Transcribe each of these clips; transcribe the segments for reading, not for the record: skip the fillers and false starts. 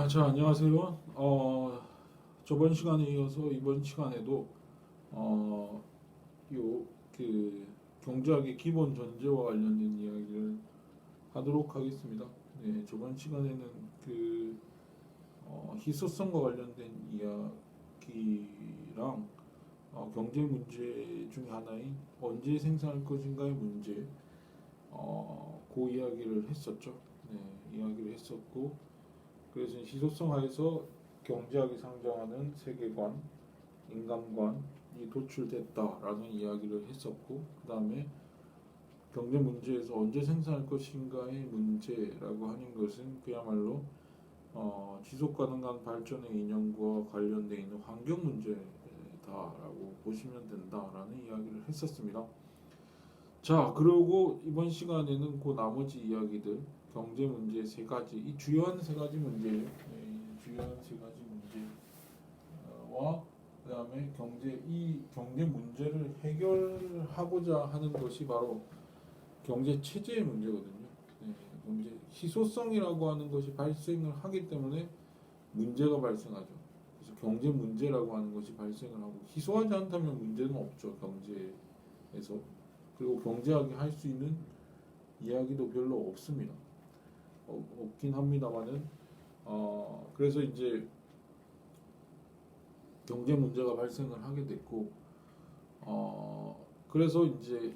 자, 안녕하세요. 저번 시간에 이어서 이번 시간에도 어, 그 경제학의 기본 전제와 관련된 이야기를 하도록 하겠습니다. 네, 저번 시간에는 그 희소성과 관련된 이야기랑 경제 문제 중에 하나인 언제 생산할 것인가의 문제, 그 이야기를 했었죠. 네, 이야기를 했었고, 그래서 희소성 하에서 경제학이 상정하는 세계관, 인간관이 도출됐다라는 이야기를 했었고, 그 다음에 경제 문제에서 언제 생산할 것인가의 문제라고 하는 것은 그야말로 지속 가능한 발전의 이념과 관련되어 있는 환경 문제다라고 보시면 된다라는 이야기를 했었습니다. 자, 그리고 이번 시간에는 그 나머지 이야기들, 경제 문제 세 가지, 이 주요한 세 가지 문제예요. 네, 주요한 세 가지 문제와 그다음에 이 경제 문제를 해결하고자 하는 것이 바로 경제 체제의 문제거든요. 네, 경제 희소성이라고 하는 것이 발생을 하기 때문에 문제가 발생하죠. 그래서 경제 문제라고 하는 것이 발생을 하고 희소하지 않다면 문제는 없죠, 경제에서. 그리고 경제학이 할 수 있는 이야기도 별로 없습니다. 없긴 합니다만은 그래서 이제 경제 문제가 발생을 하게 됐고 그래서 이제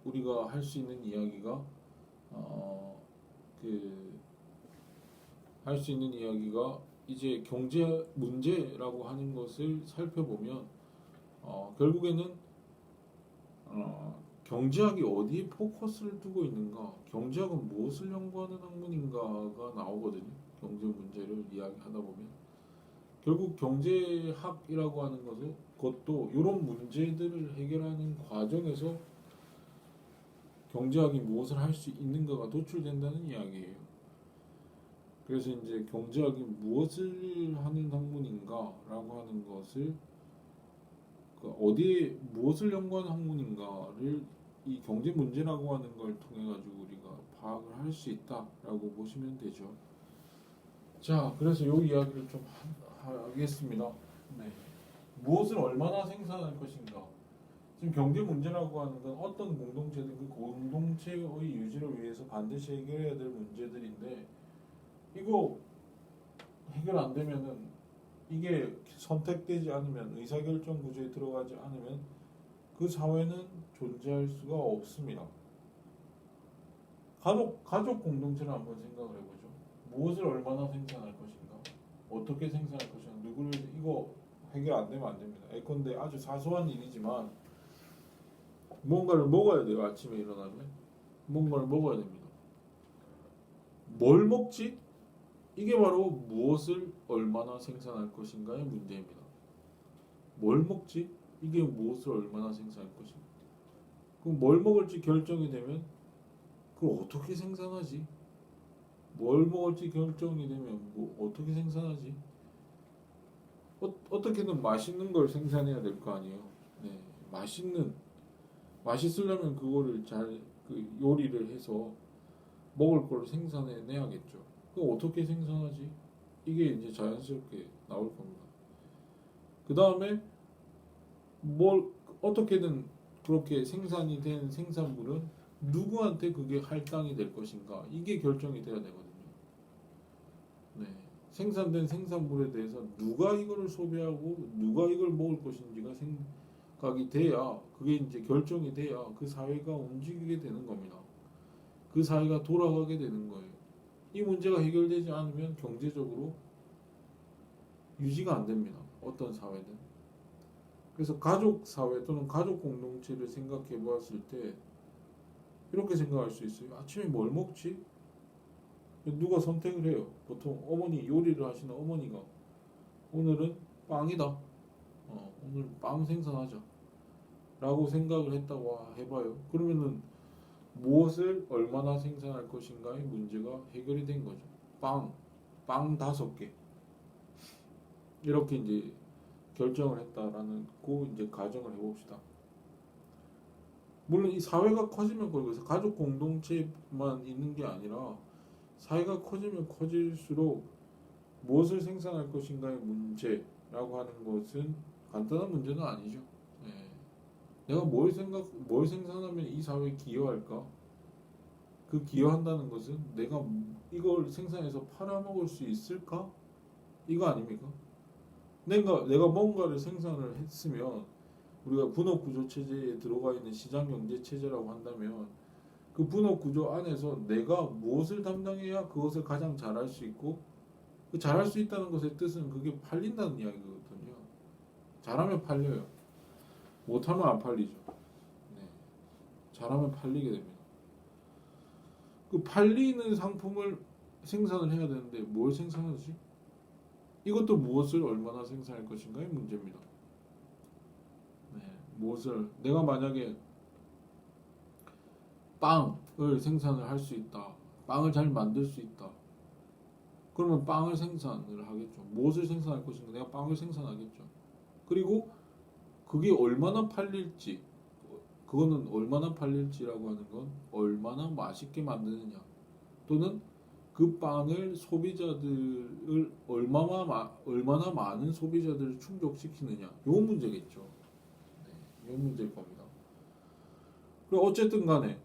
우리가 할 수 있는 이야기가 어, 그 할 수 있는 이야기가 이제 경제 문제라고 하는 것을 살펴보면 결국에는 경제학이 어디에 포커스를 두고 있는가, 경제학은 무엇을 연구하는 학문인가가 나오거든요. 경제 문제를 이야기하다 보면 결국 경제학이라고 하는 것은 그것도 이런 문제들을 해결하는 과정에서 경제학이 무엇을 할 수 있는가가 도출된다는 이야기예요. 그래서 이제 경제학이 무엇을 하는 학문인가라고 하는 것을 어디에 무엇을 연구하는 학문인가를 이 경제 문제라고 하는 걸 통해 가지고 우리가 파악을 할 수 있다라고 보시면 되죠. 자, 그래서 이 이야기를 좀 하겠습니다. 네. 무엇을 얼마나 생산할 것인가. 지금 경제 문제라고 하는 건 어떤 공동체든 그 공동체의 유지를 위해서 반드시 해결해야 될 문제들인데 이거 해결 안 되면은 이게 선택되지 않으면 의사결정 구조에 들어가지 않으면 그 사회는 존재할 수가 없습니다. 가족 공동체를 한번 생각을 해보죠. 무엇을 얼마나 생산할 것인가, 어떻게 생산할 것인가, 누구를 이거 해결 안 되면 안 됩니다. 예컨대 아주 사소한 일이지만 뭔가를 먹어야 돼요. 아침에 일어나면 뭔가를 먹어야 됩니다. 뭘 먹지? 이게 바로 무엇을 얼마나 생산할 것인가의 문제입니다. 뭘 먹지? 이게 무엇을 얼마나 생산할 것인가. 그럼 뭘 먹을지 결정이 되면 그걸 어떻게 생산하지? 뭘 먹을지 결정이 되면 뭐 어떻게 생산하지? 어떻게든 맛있는 걸 생산해야 될 거 아니에요. 네, 맛있으려면 그거를 잘 요리를 해서 먹을 걸 생산해 내야겠죠. 그 어떻게 생산하지? 이게 이제 자연스럽게 나올 겁니다. 그 다음에 뭘 어떻게든 그렇게 생산이 된 생산물은 누구한테 그게 할당이 될 것인가 이게 결정이 돼야 되거든요. 네. 생산된 생산물에 대해서 누가 이거를 소비하고 누가 이걸 먹을 것인지가 생각이 돼야 그게 이제 결정이 돼야 그 사회가 움직이게 되는 겁니다. 그 사회가 돌아가게 되는 거예요. 이 문제가 해결되지 않으면 경제적으로 유지가 안 됩니다. 어떤 사회든. 그래서 가족 사회 또는 가족 공동체를 생각해 보았을 때 이렇게 생각할 수 있어요. 아침에 뭘 먹지? 누가 선택을 해요. 보통 어머니 요리를 하시는 어머니가 오늘은 빵이다. 오늘 빵 생산하자. 라고 생각을 했다고 해봐요. 그러면은 무엇을 얼마나 생산할 것인가의 문제가 해결이 된 거죠. 빵 5개. 이렇게 이제 결정을 했다라는 고 이제 가정을 해봅시다. 물론 이 사회가 커지면 거기서 가족 공동체만 있는 게 아니라 사회가 커지면 커질수록 무엇을 생산할 것인가의 문제라고 하는 것은 간단한 문제는 아니죠. 예. 내가 뭘 생산하면 이 사회에 기여할까? 그 기여한다는 것은 내가 이걸 생산해서 팔아먹을 수 있을까? 이거 아닙니까? 내가 뭔가를 생산을 했으면 우리가 분업 구조 체제에 들어가 있는 시장 경제 체제라고 한다면 그 분업 구조 안에서 내가 무엇을 담당해야 그것을 가장 잘할 수 있고 그 잘할 수 있다는 것의 뜻은 그게 팔린다는 이야기거든요. 잘하면 팔려요. 못하면 안 팔리죠. 네. 잘하면 팔리게 됩니다. 그 팔리는 상품을 생산을 해야 되는데 뭘 생산하지? 이것도 무엇을 얼마나 생산할 것인가의 문제입니다. 네. 무엇을 내가 만약에 빵을 생산을 할 수 있다. 빵을 잘 만들 수 있다. 그러면 빵을 생산을 하겠죠. 무엇을 생산할 것인가? 내가 빵을 생산하겠죠. 그리고 그게 얼마나 팔릴지, 그거는 얼마나 팔릴지라고 하는 건 얼마나 맛있게 만드느냐, 또는 그 빵을 소비자들을 얼마나 많은 소비자들을 충족시키느냐, 요 문제겠죠. 네, 요 문제일 겁니다. 그리고 어쨌든 간에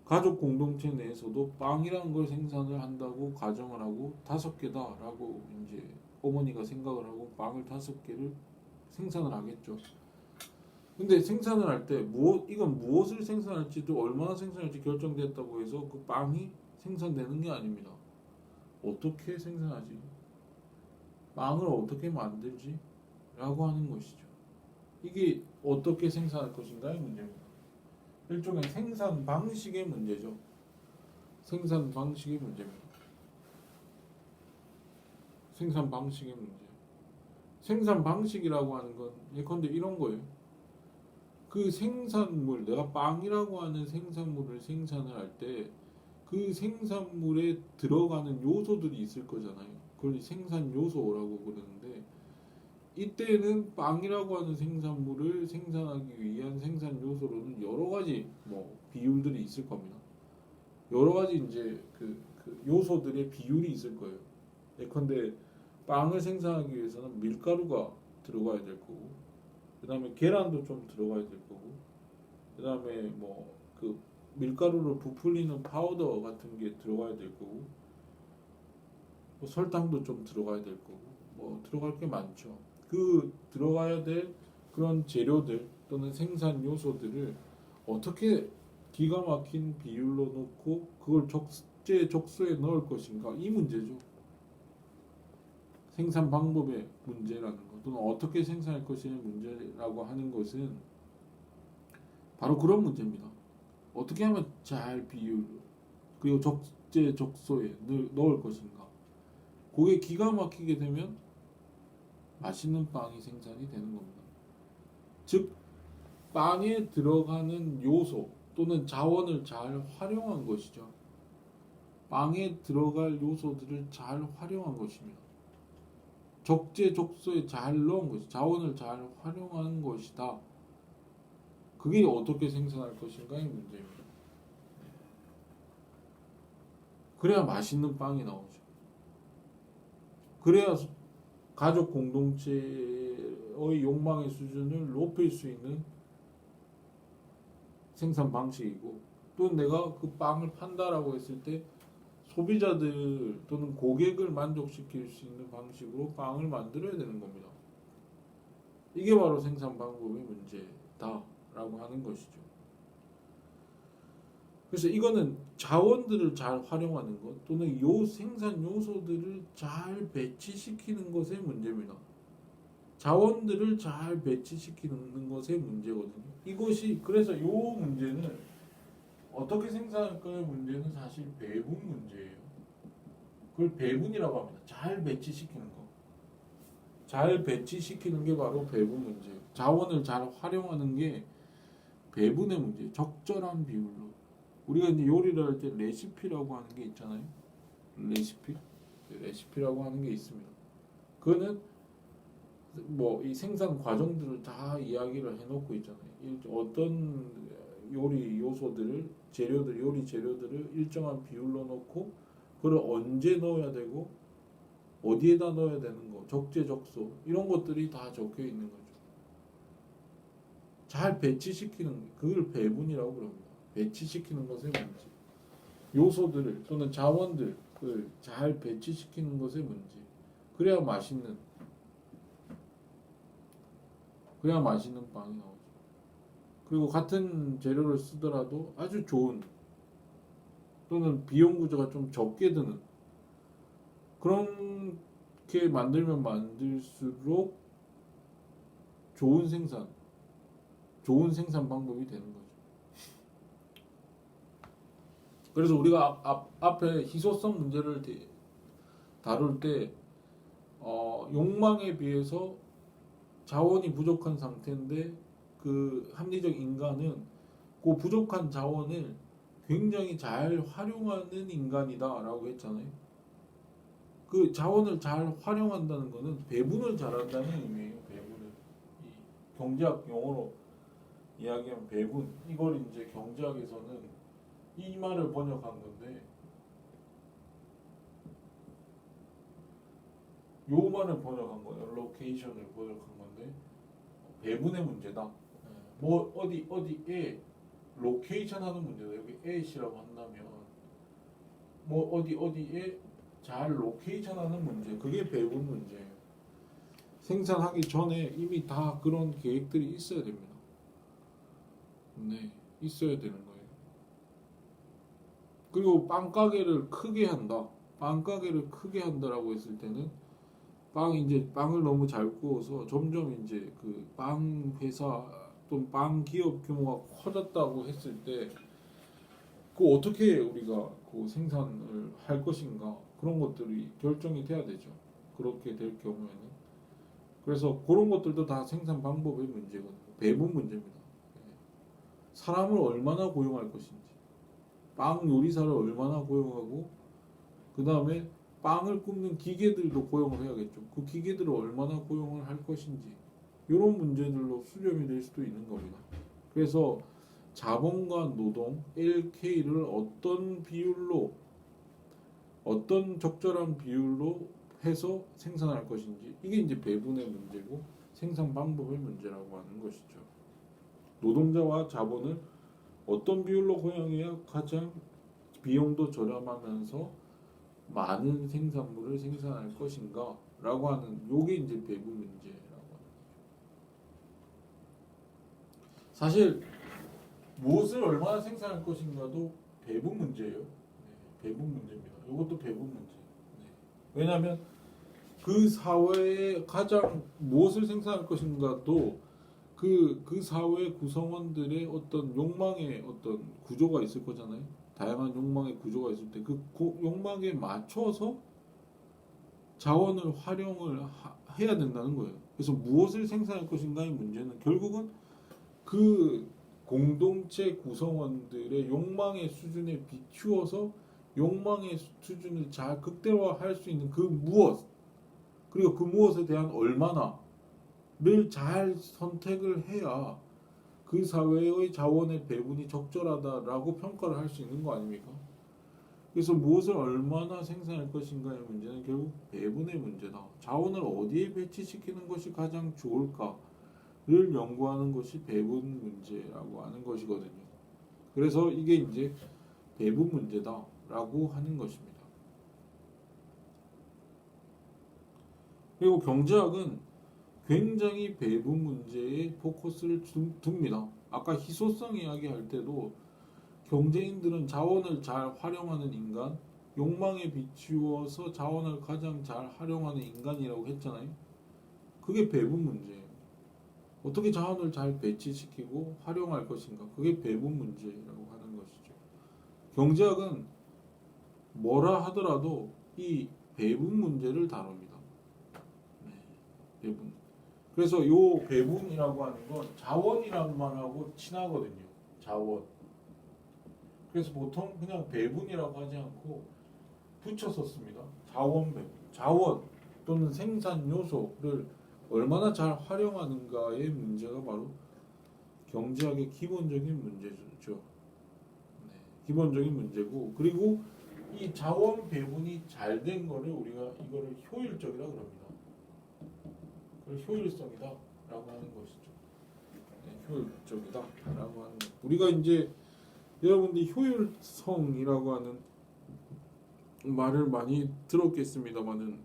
가족 공동체 내에서도 빵이라는 걸 생산을 한다고 가정을 하고 5개다라고 이제 어머니가 생각을 하고 빵을 5개를 생산을 하겠죠. 근데 생산을 할 때 이건 무엇을 생산할지도 얼마나 생산할지 결정됐다고 해서 그 빵이 생산되는 게 아닙니다. 어떻게 생산하지? 빵을 어떻게 만들지? 라고 하는 것이죠. 이게 어떻게 생산할 것인가의 문제입니다. 일종의 생산 방식의 문제죠. 생산 방식의 문제입니다. 생산 방식의 문제. 생산 방식이라고 하는 건 예컨대 이런 거예요. 그 생산물, 내가 빵이라고 하는 생산물을 생산을 할 때 그 생산물에 들어가는 요소들이 있을 거잖아요. 그걸 생산 요소라고 그러는데 이때는 빵이라고 하는 생산물을 생산하기 위한 생산 요소로는 여러 가지 비율들이 있을 겁니다. 여러 가지 이제 그 요소들의 비율이 있을 거예요. 예컨대 빵을 생산하기 위해서는 밀가루가 들어가야 될 거고, 그 다음에 계란도 좀 들어가야 될 거고, 그 다음에 그 밀가루를 부풀리는 파우더 같은 게 들어가야 될 거고, 설탕도 좀 들어가야 될 거고, 들어갈 게 많죠. 그 들어가야 될 그런 재료들 또는 생산 요소들을 어떻게 기가 막힌 비율로 놓고 그걸 적재적소에 넣을 것인가, 이 문제죠. 생산 방법의 문제라는 것, 또는 어떻게 생산할 것이냐의 문제라고 하는 것은 바로 그런 문제입니다. 어떻게 하면 잘 비율 그리고 적재적소에 넣을 것인가. 그게 기가 막히게 되면 맛있는 빵이 생산이 되는 겁니다. 즉 빵에 들어가는 요소 또는 자원을 잘 활용한 것이죠. 빵에 들어갈 요소들을 잘 활용한 것입니다. 적재적소에 잘 넣은 것이, 자원을 잘 활용하는 것이다. 그게 어떻게 생산할 것인가의 문제입니다. 그래야 맛있는 빵이 나오죠. 그래야 가족 공동체의 욕망의 수준을 높일 수 있는 생산 방식이고, 또 내가 그 빵을 판다라고 했을 때 소비자들 또는 고객을 만족시킬 수 있는 방식으로 빵을 만들어야 되는 겁니다. 이게 바로 생산 방법의 문제다라고 하는 것이죠. 그래서 이거는 자원들을 잘 활용하는 것 또는 생산 요소들을 잘 배치시키는 것의 문제입니다. 자원들을 잘 배치시키는 것의 문제거든요. 이것이 그래서 이 문제는 어떻게 생산할까의 문제는 사실 배분 문제예요. 그걸 배분이라고 합니다. 잘 배치시키는 거. 잘 배치시키는 게 바로 배분 문제예요. 자원을 잘 활용하는 게 배분의 문제예요. 적절한 비율로. 우리가 이제 요리를 할 때 레시피라고 하는 게 있잖아요. 레시피라고 하는 게 있습니다. 그거는 이 생산 과정들을 다 이야기를 해놓고 있잖아요. 어떤 요리 요소들을 요리 재료들을 일정한 비율로 넣고 그걸 언제 넣어야 되고 어디에다 넣어야 되는 거, 적재적소 이런 것들이 다 적혀 있는 거죠. 잘 배치시키는 그걸 배분이라고 그럽니다. 배치시키는 것의 문제. 요소들을 또는 자원들을 잘 배치시키는 것의 문제. 그래야 맛있는 빵이 나오죠. 그리고 같은 재료를 쓰더라도 아주 좋은 또는 비용 구조가 좀 적게 드는 그렇게 만들면 만들수록 좋은 생산 방법이 되는 거죠. 그래서 우리가 앞에 희소성 문제를 다룰 때 욕망에 비해서 자원이 부족한 상태인데 그 합리적 인간은 그 부족한 자원을 굉장히 잘 활용하는 인간이다라고 했잖아요. 그 자원을 잘 활용한다는 것은 배분을 잘한다는 의미예요. 배분을 이 경제학 용어로 이야기하면 배분 이걸 이제 경제학에서는 이 말을 번역한 건데 요 말을 번역한 거예요. 로케이션을 번역한 건데 배분의 문제다. 뭐 어디에 로케이션 하는 문제다. 여기 A시라고 한다면 뭐 어디에 잘 로케이션 하는 문제. 그게 배분 문제예요. 생산하기 전에 이미 다 그런 계획들이 있어야 됩니다. 네, 있어야 되는 거예요. 그리고 빵 가게를 크게 한다. 빵 가게를 크게 한다라고 했을 때는 빵을 너무 잘 구워서 점점 이제 그 빵 회사 또는 빵 기업 규모가 커졌다고 했을 때 그 어떻게 우리가 그 생산을 할 것인가 그런 것들이 결정이 돼야 되죠. 그렇게 될 경우에는 그래서 그런 것들도 다 생산 방법의 문제거든요. 배분 문제입니다. 사람을 얼마나 고용할 것인지 빵 요리사를 얼마나 고용하고 그 다음에 빵을 굽는 기계들도 고용을 해야겠죠. 그 기계들을 얼마나 고용을 할 것인지 이런 문제들로 수렴이 될 수도 있는 겁니다. 그래서 자본과 노동 LK를 어떤 적절한 비율로 해서 생산할 것인지 이게 이제 배분의 문제고 생산 방법의 문제라고 하는 것이죠. 노동자와 자본을 어떤 비율로 고용해야 가장 비용도 저렴하면서 많은 생산물을 생산할 것인가 라고 하는 요게 이제 배분 문제라고 하는 거죠. 사실 무엇을 얼마나 생산할 것인가도 배분 문제예요. 네, 배분 문제입니다. 이것도 배분 문제. 네. 왜냐하면 그 사회에 가장 무엇을 생산할 것인가도 그 사회 구성원들의 어떤 욕망의 어떤 구조가 있을 거잖아요. 다양한 욕망의 구조가 있을 때 그 욕망에 맞춰서 자원을 활용을 해야 된다는 거예요. 그래서 무엇을 생산할 것인가의 문제는 결국은 그 공동체 구성원들의 욕망의 수준에 비추어서 욕망의 수준을 잘 극대화할 수 있는 그 무엇 그리고 그 무엇에 대한 얼마나를 잘 선택을 해야 그 사회의 자원의 배분이 적절하다라고 평가를 할 수 있는 거 아닙니까? 그래서 무엇을 얼마나 생산할 것인가의 문제는 결국 배분의 문제다. 자원을 어디에 배치시키는 것이 가장 좋을까를 연구하는 것이 배분 문제라고 하는 것이거든요. 그래서 이게 이제 배분 문제다라고 하는 것입니다. 그리고 경제학은 굉장히 배분 문제에 포커스를 둡니다. 아까 희소성 이야기할 때도 경제인들은 자원을 잘 활용하는 인간, 욕망에 비추어서 자원을 가장 잘 활용하는 인간이라고 했잖아요. 그게 배분 문제예요. 어떻게 자원을 잘 배치시키고 활용할 것인가? 그게 배분 문제라고 하는 것이죠. 경제학은 뭐라 하더라도 이 배분 문제를 다룹니다. 네, 배분. 그래서 요 배분이라고 하는 건 자원이라는 말하고 친하거든요. 자원. 그래서 보통 그냥 배분이라고 하지 않고 붙여서 씁니다. 자원 배분. 자원 또는 생산 요소를 얼마나 잘 활용하는가의 문제가 바로 경제학의 기본적인 문제죠. 네, 기본적인 문제고 그리고 이 자원 배분이 잘 된 거를 우리가 이거를 효율적이라 그럽니다. 그걸 효율성이다라고 하는 것이죠. 네, 효율적이다라고 하는 것. 우리가 이제 여러분들이 효율성이라고 하는 말을 많이 들었겠습니다만은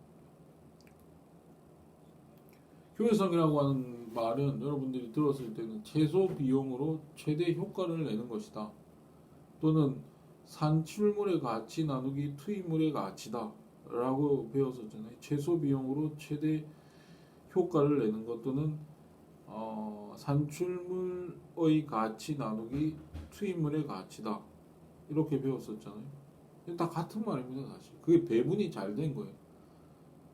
효율성이라고 하는 말은 여러분들이 들었을 때는 최소 비용으로 최대 효과를 내는 것이다. 또는 산출물의 가치 나누기 투입물의 가치다 라고 배웠었잖아요. 최소 비용으로 최대 효과를 내는 것 또는 산출물의 가치 나누기 투입물의 가치다 이렇게 배웠었잖아요. 다 같은 말입니다. 사실 그게 배분이 잘 된 거예요.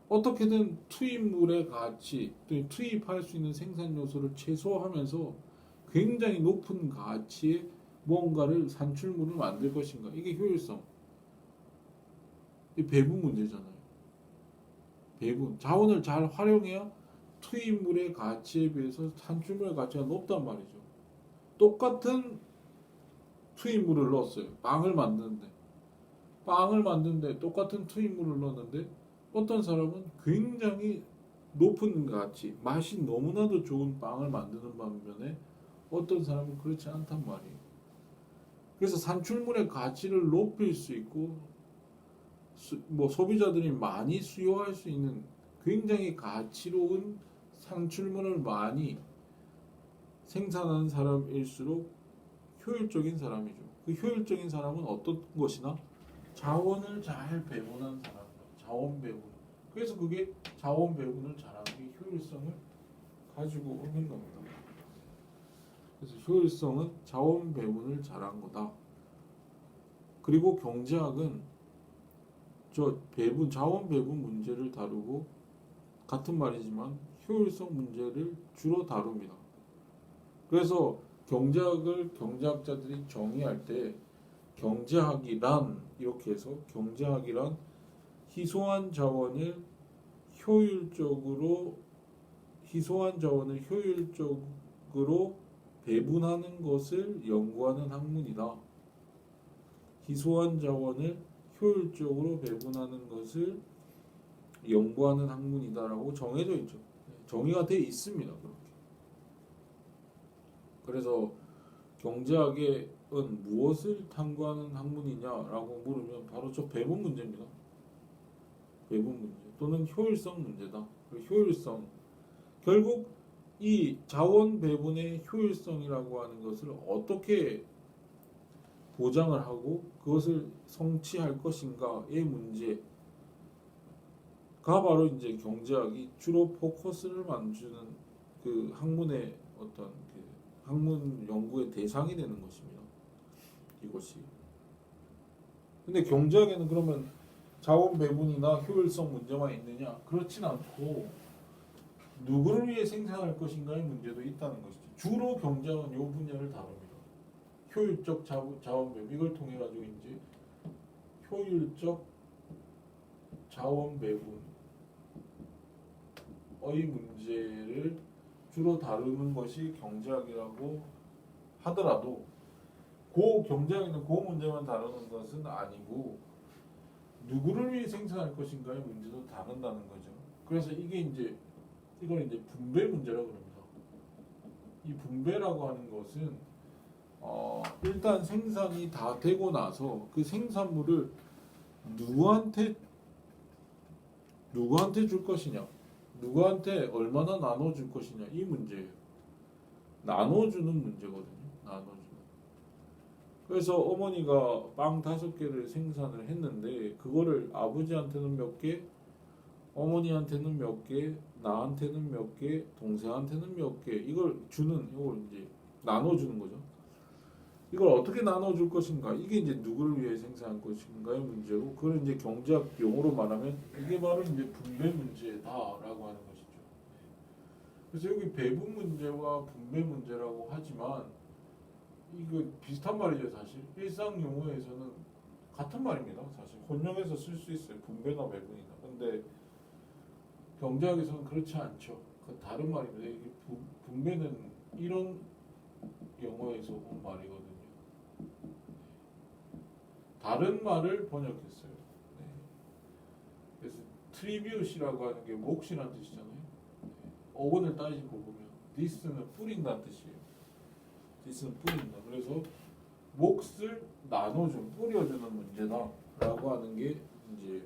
어떻게든 투입물의 가치, 투입할 수 있는 생산 요소를 최소화하면서 굉장히 높은 가치의 뭔가를 산출물을 만들 것인가. 이게 효율성. 이 배분 문제잖아요. 배분. 자원을 잘 활용해야 투입물의 가치에 비해서 산출물의 가치가 높단 말이죠. 똑같은 투입물을 넣었어요. 빵을 만드는데 똑같은 투입물을 넣었는데 어떤 사람은 굉장히 높은 가치, 맛이 너무나도 좋은 빵을 만드는 반면에 어떤 사람은 그렇지 않단 말이에요. 그래서 산출물의 가치를 높일 수 있고 소비자들이 많이 수요할 수 있는 굉장히 가치로운 산출물을 많이 생산하는 사람일수록 효율적인 사람이죠. 그 효율적인 사람은 어떤 것이나 자원을 잘 배분한 사람, 자원 배분. 그래서 그게 자원 배분을 잘하는 게 효율성을 가지고 오는 겁니다. 그래서 효율성은 자원 배분을 잘한 거다. 그리고 경제학은 자원 배분 문제를 다루고 같은 말이지만 효율성 문제를 주로 다룹니다. 그래서 경제학자들이 정의할 때 경제학이란 이렇게 해서 경제학이란 희소한 자원을 효율적으로 배분하는 것을 연구하는 학문이다. 희소한 자원을 효율적으로 배분하는 것을 연구하는 학문이다라고 정해져 있죠. 정의가 돼 있습니다. 그렇게. 그래서 경제학은 무엇을 탐구하는 학문이냐라고 물으면 바로 저 배분 문제입니다. 배분 문제 또는 효율성 문제다. 효율성 결국 이 자원 배분의 효율성이라고 하는 것을 어떻게 보장을 하고 그것을 성취할 것인가의 문제가 바로 이제 경제학이 주로 포커스를 맞추는 그 학문의 어떤 그 학문 연구의 대상이 되는 것입니다. 이것이. 근데 경제학에는 그러면 자원 배분이나 효율성 문제만 있느냐? 그렇진 않고 누구를 위해 생산할 것인가의 문제도 있다는 것이죠. 주로 경제학은 이 분야를 다룹니다. 효율적 자원 배분 이걸 통해 가지고 이제 효율적 자원 배분의 문제를 주로 다루는 것이 경제학이라고 하더라도 경제학에는 그 문제만 다루는 것은 아니고 누구를 위해 생산할 것인가의 문제도 다룬다는 거죠. 그래서 이걸 이제 분배 문제라고 합니다. 이 분배라고 하는 것은 일단 생산이 다 되고 나서 그 생산물을 누구한테 줄 것이냐, 누구한테 얼마나 나눠줄 것이냐 이 문제예요. 나눠주는 문제거든요. 나눠주는. 그래서 어머니가 빵 5개를 생산을 했는데 그거를 아버지한테는 몇 개, 어머니한테는 몇 개, 나한테는 몇 개, 동생한테는 몇 개 이걸 이제 나눠주는 거죠. 이걸 어떻게 나눠줄 것인가 이게 이제 누구를 위해 생산할 것인가의 문제고 그걸 이제 경제학 용어로 말하면 이게 바로 이제 분배 문제다라고 하는 것이죠. 그래서 여기 배분 문제와 분배 문제라고 하지만 이거 비슷한 말이죠. 사실 일상 용어에서는 같은 말입니다. 사실 혼용해서 쓸 수 있어요. 분배나 배분이나. 근데 경제학에서는 그렇지 않죠. 그 다른 말입니다. 이게 분배는 이런 영어에서 온 말이거든요. 다른 말을 번역했어요. 네. 그래서 트리뷰시라고 하는 게 몫이라는 뜻이잖아요. 네. 어원을 따지고 보면 this는 뿌린다는 뜻이에요. this는 뿌린다. 그래서 몫을 나눠준, 뿌려주는 문제다라고 하는 게 이제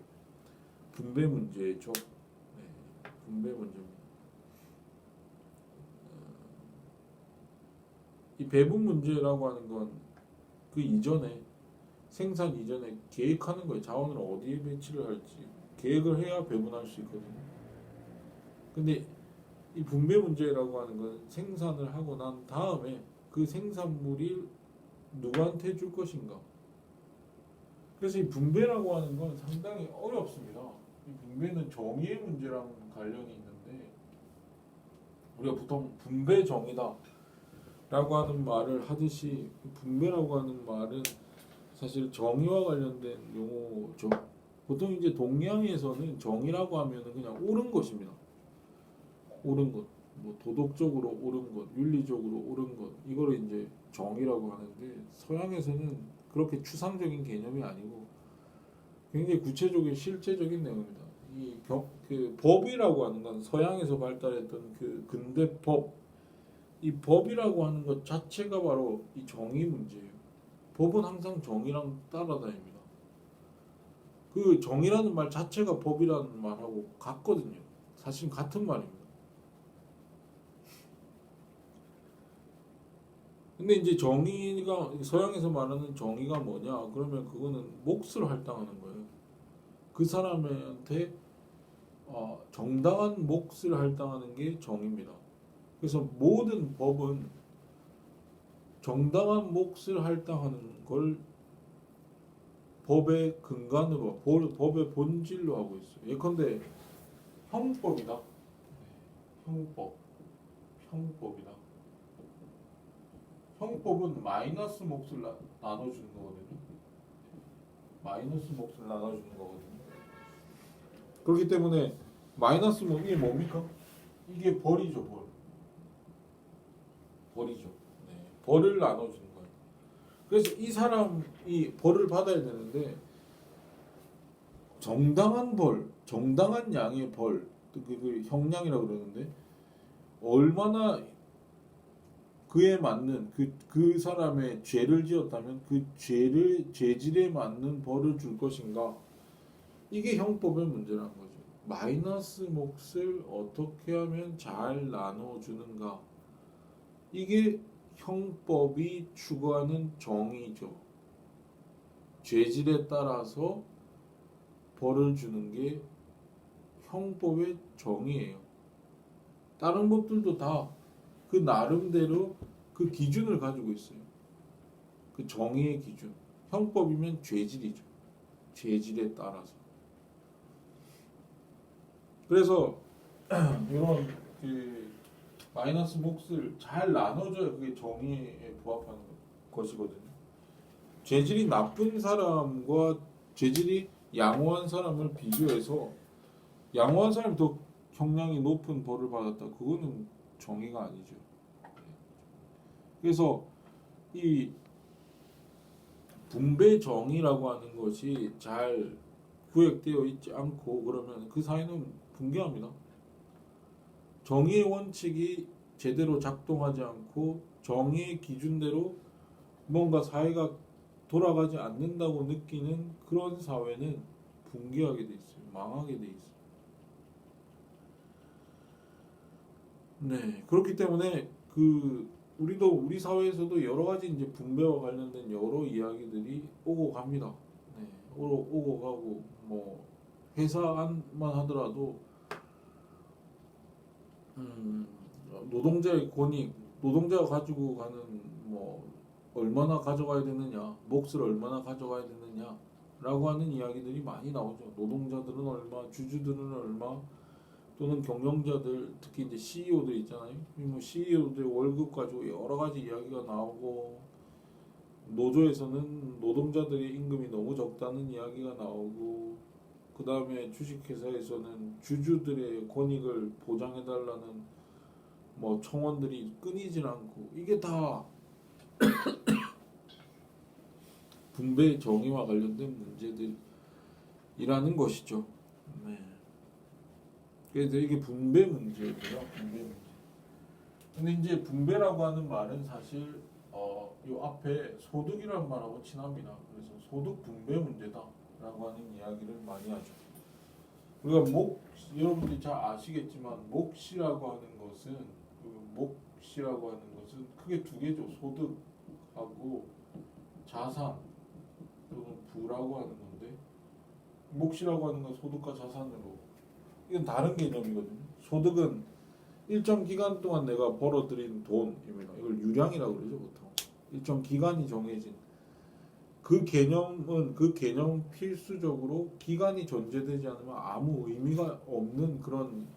분배 문제죠. 네. 분배 문제입니다. 이 배분 문제라고 하는 건 그 이전에 생산 이전에 계획하는 거예요. 자원을 어디에 배치를 할지 계획을 해야 배분할 수 있거든요. 근데 이 분배 문제라고 하는 건 생산을 하고 난 다음에 그 생산물이 누구한테 줄 것인가. 그래서 이 분배라고 하는 건 상당히 어렵습니다. 이 분배는 정의의 문제랑 관련이 있는데 우리가 보통 분배 정의다 라고 하는 말을 하듯이 분배라고 하는 말은 사실 정의와 관련된 용어죠. 보통 이제 동양에서는 정의라고 하면은 그냥 옳은 것입니다. 옳은 것, 뭐 도덕적으로 옳은 것, 윤리적으로 옳은 것, 이거를 이제 정의라고 하는데 서양에서는 그렇게 추상적인 개념이 아니고 굉장히 구체적인 실제적인 내용입니다. 그 법이라고 하는 건 서양에서 발달했던 그 근대 법, 이 법이라고 하는 것 자체가 바로 이 정의 문제예요. 법은 항상 정의랑 따라다닙니다. 그 정의라는 말 자체가 법이라는 말하고 같거든요. 사실 같은 말입니다. 근데 이제 정의가 서양에서 말하는 정의가 뭐냐? 그러면 그거는 몫을 할당하는 거예요. 그 사람한테 정당한 몫을 할당하는 게 정의입니다. 그래서 모든 법은 정당한 몫을 할당하는 걸 법의 근간으로, 법의 본질로 하고 있어요. 예컨대 형법이다. 형법이다. 형법은 마이너스 몫을 나눠주는 거거든요. 마이너스 몫을 나눠주는 거거든요. 그렇기 때문에 마이너스 몫이 뭡니까? 이게 벌이죠, 벌. 벌이죠. 네. 벌을 나눠주는 거예요. 그래서 이 사람이 벌을 받아야 되는데 정당한 벌, 정당한 양의 벌, 그 형량이라고 그러는데 얼마나 그에 맞는 그 사람의 죄를 지었다면 그 죄질에 맞는 벌을 줄 것인가? 이게 형법의 문제라는 거죠. 마이너스 몫을 어떻게 하면 잘 나눠주는가? 이게 형법이 추구하는 정의죠. 죄질에 따라서 벌을 주는 게 형법의 정의예요. 다른 법들도 다 그 나름대로 그 기준을 가지고 있어요. 그 정의의 기준. 형법이면 죄질이죠. 죄질에 따라서. 그래서 이런 그 마이너스 몫을 잘 나눠줘야 그게 정의에 부합하는 것이거든요. 죄질이 나쁜 사람과 죄질이 양호한 사람을 비교해서 양호한 사람이 더 형량이 높은 벌을 받았다. 그거는 정의가 아니죠. 그래서 이 분배 정의라고 하는 것이 잘 구획되어 있지 않고 그러면 그 사회는 붕괴합니다. 정의의 원칙이 제대로 작동하지 않고 정의의 기준대로 뭔가 사회가 돌아가지 않는다고 느끼는 그런 사회는 붕괴하게 돼 있어요. 망하게 돼 있어요. 네, 그렇기 때문에 우리 사회에서도 여러 가지 이제 분배와 관련된 여러 이야기들이 오고 갑니다. 네, 오고 가고 뭐 회사 안만 하더라도 노동자의 권익, 노동자가 가지고 가는 뭐 얼마나 가져가야 되느냐, 몫을 얼마나 가져가야 되느냐라고 하는 이야기들이 많이 나오죠. 노동자들은 얼마, 주주들은 얼마, 또는 경영자들, 특히 이제 CEO들 있잖아요. 뭐 CEO들 월급 가지고 여러 가지 이야기가 나오고, 노조에서는 노동자들의 임금이 너무 적다는 이야기가 나오고, 그 다음에 주식회사에서는 주주들의 권익을 보장해달라는 뭐 청원들이 끊이질 않고, 이게 다 분배 정의와 관련된 문제들이라는 것이죠. 네. 그래서 이게 분배 문제고요. 분배 문제. 근데 이제 분배라고 하는 말은 사실 요 앞에 소득이라는 말하고 친합니다. 그래서 소득 분배 문제다라고 하는 이야기를 많이 하죠. 우리가 여러분들이 잘 아시겠지만 몫이라고 하는 것은 크게 두 개죠. 소득하고 자산 또는 부라고 하는 건데 몫이라고 하는 건 소득과 자산으로 이건 다른 개념이거든요. 소득은 일정 기간 동안 내가 벌어들인 돈입니다. 이걸 유량이라고 그러죠 보통. 일정 기간이 정해진 그 개념 필수적으로 기간이 존재되지 않으면 아무 의미가 없는 그런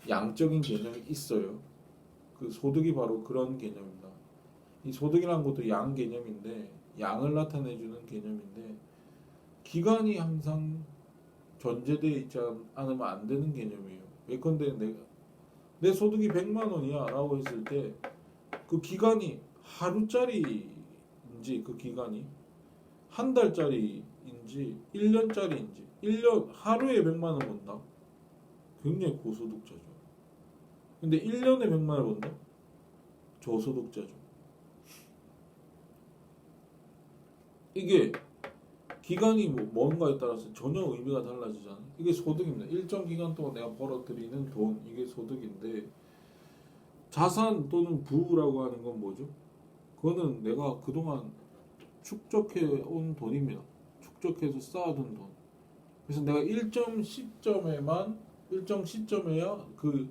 양적인 개념이 있어요. 그 소득이 바로 그런 개념입니다. 이 소득이라는 것도 양 개념인데 양을 나타내주는 개념인데 기간이 항상 존재되어 있지 않으면 안 되는 개념이에요. 예컨대 내 소득이 100만 원이야 라고 했을 때 그 기간이 하루짜리인지 그 기간이 한 달짜리인지 1년짜리인지 1년 하루에 100만 원 번다. 굉장히 고소득자죠. 근데 1년에 100만 원 번다? 저소득자죠. 이게 기간이 뭔가에 따라서 전혀 의미가 달라지잖아요. 이게 소득입니다. 일정 기간 동안 내가 벌어들이는 돈, 이게 소득인데 자산 또는 부라고 하는 건 뭐죠? 그거는 내가 그동안 축적해 온 돈입니다. 축적해서 쌓아둔 돈. 그래서 내가 일정 시점에야 그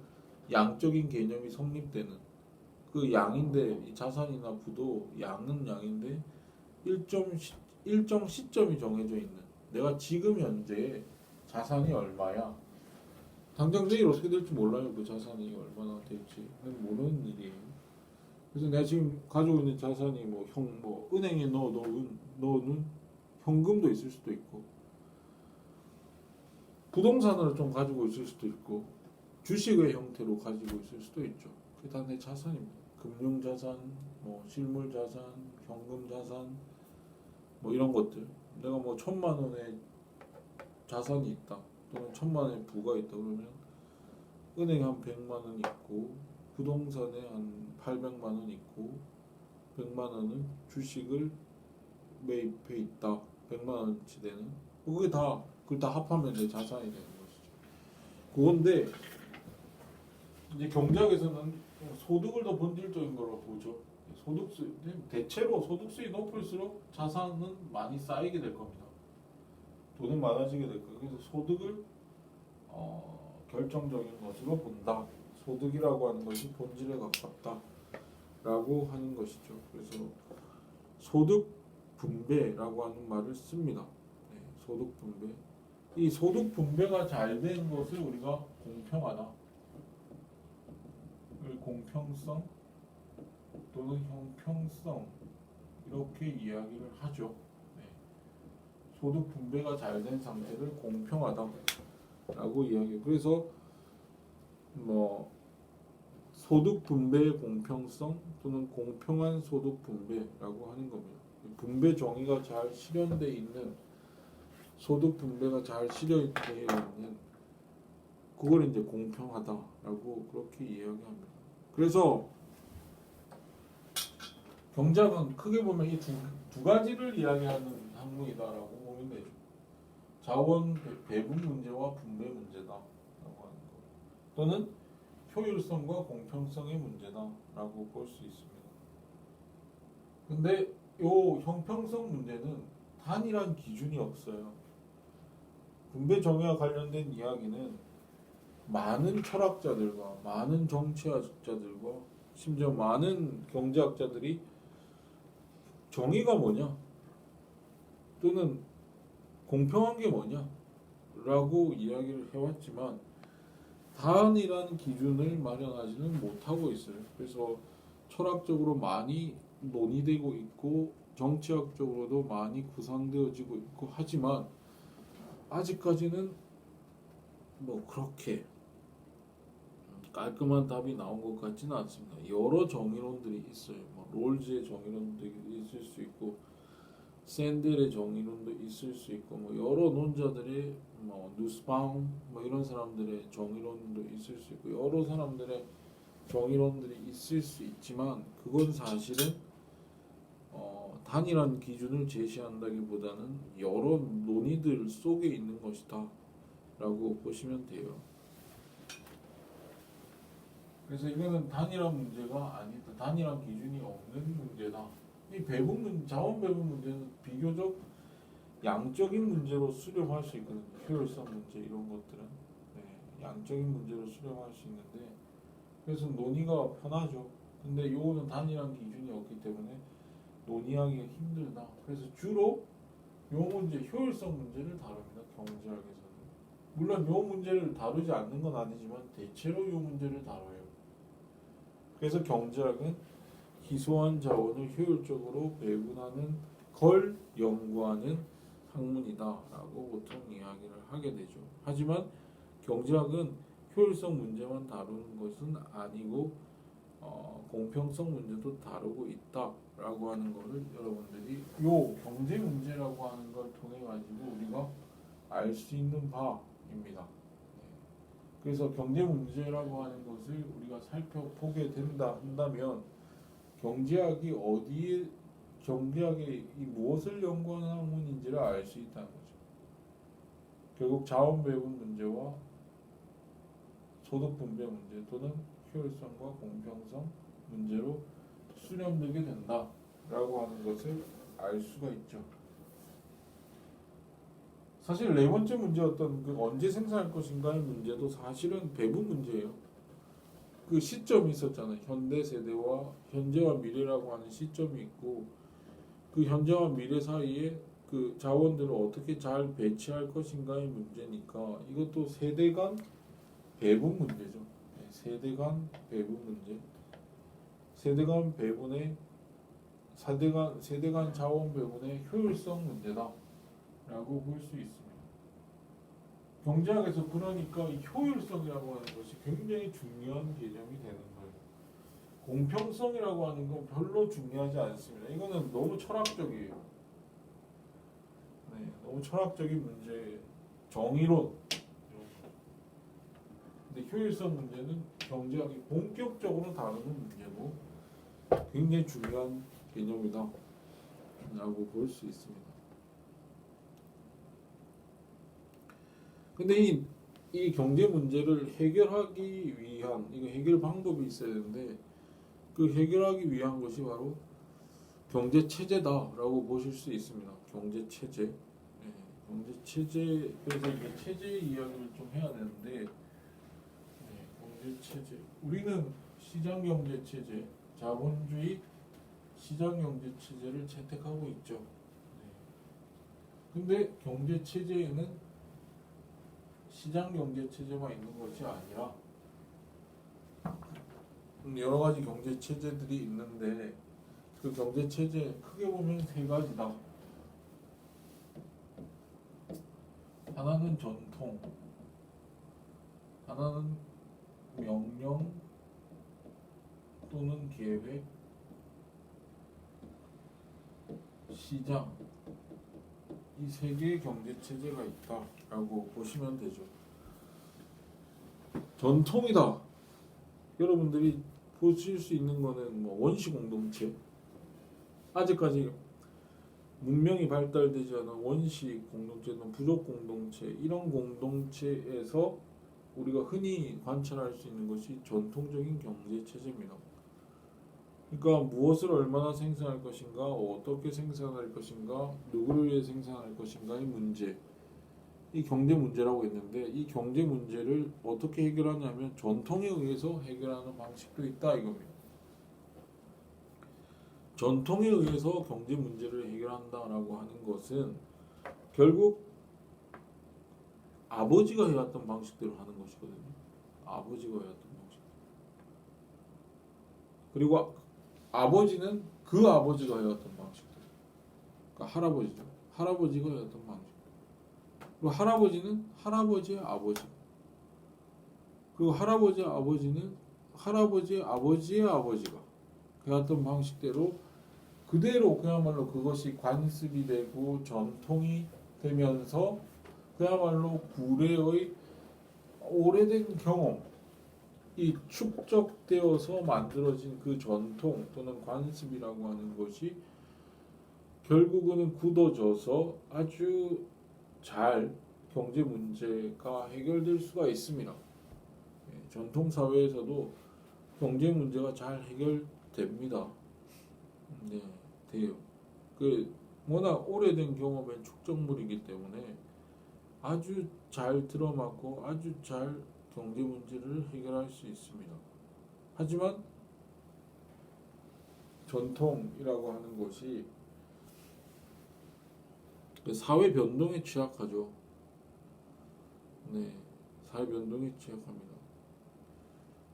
양적인 개념이 성립되는 그 양인데 이 자산이나 부도 양은 양인데 일정 시점이 정해져 있는 내가 지금 현재 자산이 얼마야? 당장 내일 어떻게 될지 몰라요. 그 자산이 얼마나 될지 모르는 일이에요. 그래서 내가 지금 가지고 있는 자산이 은행에 넣어놓은 현금도 있을 수도 있고 부동산을 좀 가지고 있을 수도 있고 주식의 형태로 가지고 있을 수도 있죠. 그게 다 내 자산입니다. 금융자산, 실물자산, 현금자산 이런 것들. 내가 1,000만 원의 자산이 있다 또는 1,000만 원의 부가 있다 그러면 은행에 한 100만 원 있고 부동산에 한 800만 원 있고 100만 원은 주식을 매입해 있다. 100만 원치 되는 그걸 다 합하면 내 자산이 되는 것이죠. 그건데 이제 경제학에서는 소득을 더 본질적인 거라고 보죠. 대체로 소득수이 높을수록 자산은 많이 쌓이게 될 겁니다. 돈은 많아지게 될 거예요. 그래서 소득을 결정적인 것으로 본다. 소득이라고 하는 것이 본질에 가깝다라고 하는 것이죠. 그래서 소득 분배라고 하는 말을 씁니다. 네, 소득 분배. 이 소득 분배가 잘 된 것을 우리가 공평하다, 공평성 또는 형평성 이렇게 이야기를 하죠. 네. 소득 분배가 잘 된 상태를 공평하다라고 이야기해요. 그래서 소득 분배의 공평성 또는 공평한 소득 분배라고 하는 겁니다. 분배 정의가 잘 실현되어 있는 소득 분배가 잘 실현되어 있는 그걸 이제 공평하다라고 그렇게 이야기합니다. 그래서 경제학은 크게 보면 이 두 가지를 이야기하는 학문이다라고 보면 되죠. 자원 배분 문제와 분배 문제다라고 하는 거. 또는 효율성과 공평성의 문제다라고 볼 수 있습니다. 근데 요 형평성 문제는 단일한 기준이 없어요. 분배 정의와 관련된 이야기는 많은 철학자들과 많은 정치학자들과 심지어 많은 경제학자들이 정의가 뭐냐 또는 공평한 게 뭐냐 라고 이야기를 해왔지만 단일한 기준을 마련하지는 못하고 있어요. 그래서 철학적으로 많이 논의되고 있고 정치학적으로도 많이 구상되어지고 있고 하지만 아직까지는 그렇게 깔끔한 답이 나온 것 같지는 않습니다. 여러 정의론들이 있어요. 롤즈의 정의론도 있을 수 있고 샌델의 정의론도 있을 수 있고 뭐 여러 논자들의 뭐 누스바움 뭐 이런 사람들의 정의론도 있을 수 있고 여러 사람들의 정의론들이 있을 수 있지만 그건 사실은 단일한 기준을 제시한다기보다는 여러 논의들 속에 있는 것이다 라고 보시면 돼요. 그래서 이거는 단일한 문제가 아니다. 단일한 기준이 없는 문제다. 이 자원 배분 문제는 비교적 양적인 문제로 수렴할 수 있거든요. 효율성 문제 이런 것들은 양적인 문제로 수렴할 수 있는데 그래서 논의가 편하죠. 근데 요거는 단일한 기준이 없기 때문에 논의하기가 힘들다. 그래서 주로 요 문제, 효율성 문제를 다룹니다. 경제학에서는. 물론 요 문제를 다루지 않는 건 아니지만 대체로 요 문제를 다뤄요. 그래서 경제학은 희소한 자원을 효율적으로 배분하는 걸 연구하는 학문이다라고 보통 이야기를 하게 되죠. 하지만 경제학은 효율성 문제만 다루는 것은 아니고 공평성 문제도 다루고 있다라고 하는 것을 여러분들이 요 경제 문제라고 하는 걸 통해 가지고 우리가 알 수 있는 바입니다. 그래서 경제 문제라고 하는 것을 우리가 살펴보게 한다면 경제학이 경제학이 이 무엇을 연구하는 학문인지를 알 수 있다는 거죠. 결국 자원 배분 문제와 소득 분배 문제 또는 효율성과 공평성 문제로 수렴되게 된다라고 하는 것을 알 수가 있죠. 사실 네 번째 문제였던 그 언제 생산할 것인가의 문제도 사실은 배분 문제예요. 그 시점이 있었잖아요. 현대 세대와 현재와 미래라고 하는 시점이 있고 그 현재와 미래 사이에 그 자원들을 어떻게 잘 배치할 것인가의 문제니까 이것도 세대 간 배분 문제죠. 세대 간 배분 문제. 세대 간 자원 배분의 효율성 문제다라고 볼 수 있습니다. 경제학에서 그러니까 이 효율성이라고 하는 것이 굉장히 중요한 개념이 되는 거예요. 공평성이라고 하는 건 별로 중요하지 않습니다. 이거는 너무 철학적이에요. 너무 철학적인 문제, 정의론. 근데 효율성 문제는 경제학이 본격적으로 다루는 문제고 굉장히 중요한 개념이다 라고 볼 수 있습니다. 근데 이 경제 문제를 해결하기 위한 이거 해결 방법이 있어야 되는데 그 해결하기 위한 것이 바로 경제 체제다라고 보실 수 있습니다. 경제 체제. 경제 체제. 그래서 이게 체제 이야기를 좀 해야 되는데 경제 체제. 우리는 시장 경제 체제, 자본주의 시장 경제 체제를 채택하고 있죠. 근데 경제 체제에는 시장 경제 체제만 있는 것이 아니라 여러 가지 경제 체제들이 있는데 그 경제 체제 크게 보면 세 가지다. 하나는 전통, 하나는 명령 또는 계획, 시장. 이 세 개의 경제 체제가 있다라고 보시면 되죠. 전통이다. 여러분들이 보실 수 있는 거는 뭐 원시 공동체. 아직까지 문명이 발달되지 않은 원시 공동체는 부족 공동체 이런 공동체에서 우리가 흔히 관찰할 수 있는 것이 전통적인 경제 체제입니다. 그러니까 무엇을 얼마나 생산할 것인가, 어떻게 생산할 것인가, 누구를 위해 생산할 것인가의 문제. 이 경제 문제라고 했는데 이 경제 문제를 어떻게 해결하냐면 전통에 의해서 해결하는 방식도 있다 이겁니다. 전통에 의해서 경제 문제를 해결한다라고 하는 것은 결국 아버지가 해왔던 방식대로 하는 것이거든요. 아버지가 해왔던 방식. 그리고 아버지는 그 아버지가 해왔던 방식들. 그러니까 할아버지죠. 할아버지가 해왔던 방식. 그리고 할아버지는 할아버지의 아버지. 그리고 할아버지의 아버지는 할아버지의 아버지의 아버지가 해왔던 방식대로 그대로 그야말로 그것이 관습이 되고 전통이 되면서 그야말로 구례의 오래된 경험이 축적되어서 만들어진 그 전통 또는 관습이라고 하는 것이 결국은 굳어져서 아주 잘 경제 문제가 해결될 수가 있습니다. 전통 사회에서도 경제 문제가 잘 해결됩니다. 네, 돼요. 그 워낙 오래된 경험의 축적물이기 때문에 아주 잘 들어맞고 아주 잘 경제 문제를 해결할 수 있습니다. 하지만 전통이라고 하는 것이 사회 변동에 취약하죠. 네, 사회 변동에 취약합니다.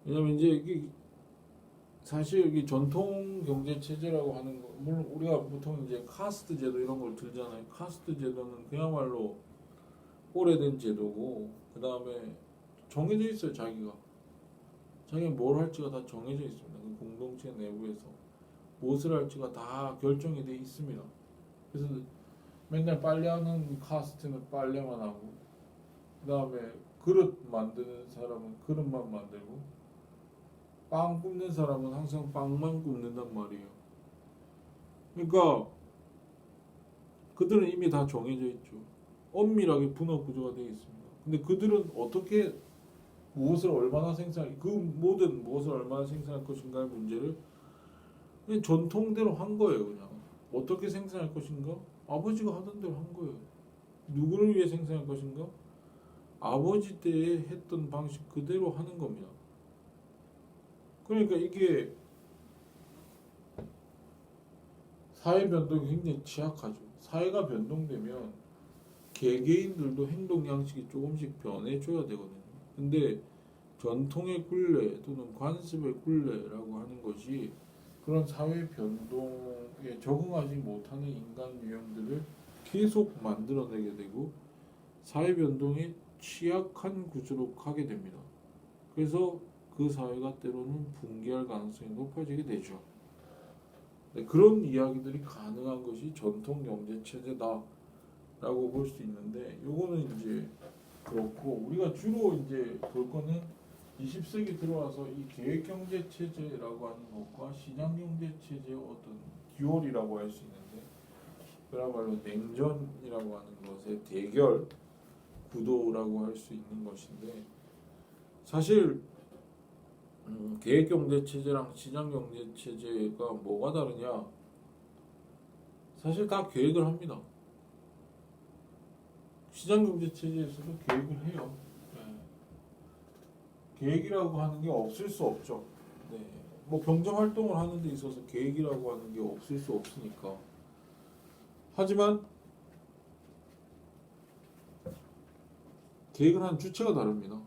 왜냐하면 이제 이게 사실 이 전통 경제 체제라고 하는 거, 물론 우리가 보통 이제 카스트 제도 이런 걸 들잖아요. 카스트 제도는 그야말로 오래된 제도고, 그 다음에 정해져 있어요. 자기가 뭘 할지가 다 정해져 있습니다. 그 공동체 내부에서 무엇을 할지가 다 결정이 돼 있습니다. 그래서 맨날 빨래하는 카스트는 빨래만 하고, 그 다음에 그릇 만드는 사람은 그릇만 만들고, 빵 굽는 사람은 항상 빵만 굽는단 말이에요. 그러니까 그들은 이미 다 정해져 있죠. 엄밀하게 분업 구조가 되어 있습니다. 근데 그들은 어떻게 무엇을 얼마나 생산, 그 모든 무엇을 얼마나 생산할 것인가의 문제를 그냥 전통대로 한 거예요. 그냥 어떻게 생산할 것인가 아버지가 하던 대로 한 거예요. 누구를 위해 생산할 것인가 아버지 때에 했던 방식 그대로 하는 겁니다. 그러니까 이게 사회 변동이 굉장히 취약하죠. 사회가 변동되면 개개인들도 행동 양식이 조금씩 변해줘야 되거든요. 근데 전통의 굴레 또는 관습의 굴레라고 하는 것이 그런 사회 변동에 적응하지 못하는 인간 유형들을 계속 만들어내게 되고 사회 변동에 취약한 구조로 가게 됩니다. 그래서 그 사회가 때로는 붕괴할 가능성이 높아지게 되죠. 네, 그런 이야기들이 가능한 것이 전통 경제 체제다라고 볼 수 있는데, 요거는 이제 그렇고 우리가 주로 이제 볼 거는 20세기 들어와서 이 계획 경제 체제라고 하는 것과 시장 경제 체제의 어떤 듀얼이라고 할 수 있는데, 그야말로 냉전이라고 하는 것의 대결 구도라고 할 수 있는 것인데, 사실 계획 경제 체제랑 시장 경제 체제가 뭐가 다르냐? 사실 다 계획을 합니다. 시장 경제 체제에서도 계획을 해요. 네. 계획이라고 하는 게 없을 수 없죠. 네. 뭐 경제 활동을 하는 데 있어서 계획이라고 하는 게 없을 수 없으니까. 하지만 계획을 하는 주체가 다릅니다.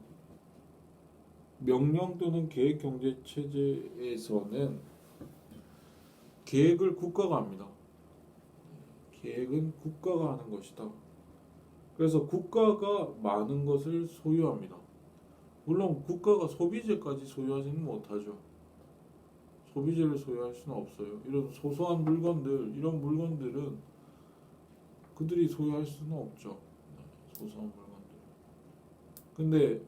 명령 또는 계획 경제 체제에서는 계획을 국가가 합니다. 계획은 국가가 하는 것이다. 그래서 국가가 많은 것을 소유합니다. 물론 국가가 소비재까지 소유하지는 못하죠. 소비재를 소유할 수는 없어요. 이런 소소한 물건들, 이런 물건들은 그들이 소유할 수는 없죠. 소소한 물건들. 근데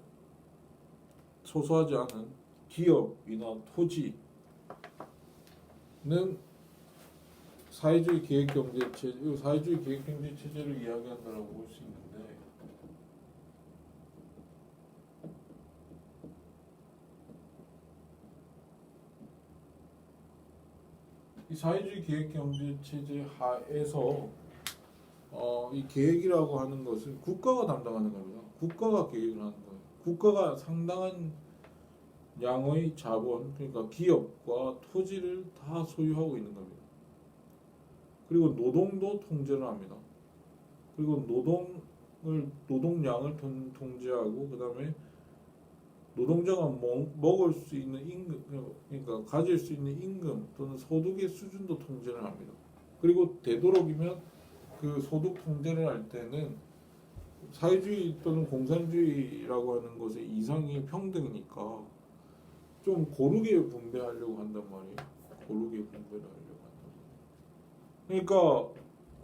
소소하지 않은 기업이나 토지는 사회주의 계획경제 체제, 사회주의 계획경제 체제를 이야기한다라고 볼 수 있는데, 이 사회주의 계획경제 체제 하에서 이 계획이라고 하는 것은 국가가 담당하는 겁니다. 국가가 계획을 하는 거예요. 국가가 상당한 양의 자본, 그러니까 기업과 토지를 다 소유하고 있는 겁니다. 그리고 노동도 통제를 합니다. 그리고 노동량을 통제하고, 그 다음에 노동자가 먹을 수 있는 임금, 그러니까 가질 수 있는 임금 또는 소득의 수준도 통제를 합니다. 그리고 되도록이면 그 소득 통제를 할 때는 사회주의 또는 공산주의라고 하는 것의 이상이 평등이니까 좀 고르게 분배하려고 한단 말이에요. 고르게 분배를 하려고 한다. 그러니까